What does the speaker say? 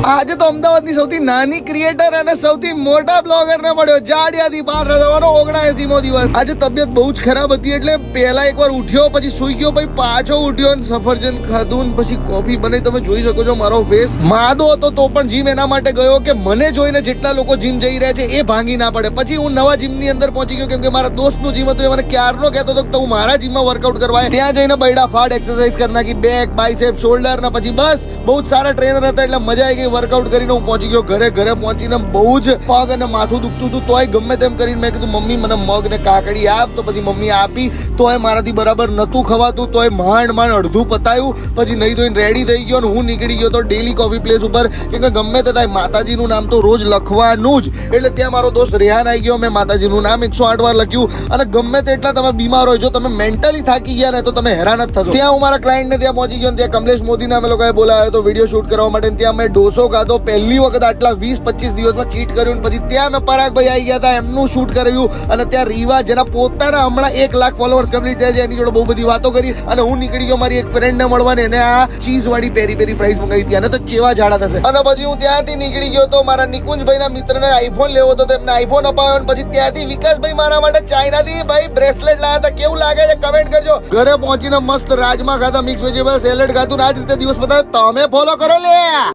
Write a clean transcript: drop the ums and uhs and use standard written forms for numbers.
આજે તો અમદાવાદની સૌથી નાની ક્રિએટર અને સૌથી મોટા બ્લોગર ને મળ્યો જાડિયાથી પાર થવાનો 79મો દિવસ. આજે તબિયત બહુ જ ખરાબ હતી એટલે પહેલા એકવાર ઉઠ્યો, પછી સુઈ ગયો, પછી પાછો ઉઠ્યો અને સફરજન ખાધું, પછી કોફી બનાવી. તમે જોઈ શકો છો મારો ફેસ. માદો હતો તો પણ જીમ એના માટે ગયો કે મને જોઈને જેટલા લોકો જીમ જઈ રહ્યા છે એ ભાંગી ના પડે. પછી હું નવા જીમ ની અંદર પહોંચી ગયો કેમ કે મારા દોસ્તનું જીમ હતું. એ મને ક્યારનો કહેતો હતો કે હું મારા જીમમાં વર્કઆઉટ કરવા આવ્યો. ત્યાં જઈને બૈડા ફાડ એક્સરસાઇઝ કરી નાખી, બેક, બાઇસેપ, શોલ્ડર ને પછી બસ બહુ જ સારા ટ્રેનર હતા એટલે મજા આવી ગઈ. વર્કઆઉટ કરીને હું પહોંચી ગયો ઘરે. ઘરે પહોંચીને બહુ જ પગ અને માથું દુખતું હતું, તોય ગમે તેમ કરીને મેં કીધું મમ્મી મને મગ ને કાકડી આપ. તો પછી મમ્મી આપી, તોય મારાથી બરાબર નતું ખવાતું, તોય માંડ અડધું પતાયું. પછી નહીં ધોઈને રેડી થઈ ગયો અને હું નીકળી ગયો તો ડેલી કોફી પ્લેસ ઉપર, કે ગમે તે થાય માતાજીનું નામ તો રોજ લખવાનું જ. એટલે ત્યાં મારો દોસ્ત રેહાન આવી ગયો. મેં માતાજીનું નામ 108 વાર લખ્યું. અને ગમે તેટલા તમે બીમાર હોય, જો તમે મેન્ટલી થાકી ગયા ને તો તમે હેરાન જ થશો. ત્યાં હું મારા ક્લાયન્ટ ને ત્યાં પહોંચી ગયો. ત્યાં કમલેશ મોદીને અમે લોકોએ બોલાવ્યો તો વિડીયો શૂટ કરવા માટે. ત્યાં મેં ડોસો ખાધો. પહેલી વખત આટલા 20-25 દિવસમાં ચીટ કર્યું. પછી ત્યાં મેં પરાગભાઈ આવી ગયા હતા, એમનું શૂટ કર્યું. અને ત્યાં રીવા જેના પોતાના હમણાં 1 લાખ ફોલોઅર્સ કમ્પ્લીટ થયા છે, એની જોડે બહુ બધી વાતો કરી. અને હું નીકળી ગયો મારી એક ફ્રેન્ડ ને મળવાને. એને આ ચીઝ વાળી પેરી ફ્રાઈઝ મંગાવી હતી. અને તો ચેવા ઝાડા થશે. અને પછી હું ત્યાંથી નીકળી ગયો તો મારા નિકુંજભાઈ ના મિત્રને આઈફોન લેવો હતો, તેમને આઈફોન અપાવ્યો. પછી ત્યાંથી વિકાસભાઈ મારા માટે ચાઇનાથી ભાઈ બ્રેસલેટ લાયા હતા. કેવું લાગે છે કમેન્ટ કરજો. ઘરે પહોંચીને મસ્ત રાજમા ખાધા, મિક્સ વેજીટેબલ સેલેડ ખાધું. આ જ રીતે દિવસ બતાવ્યો. તમે ફોલો કરો લે.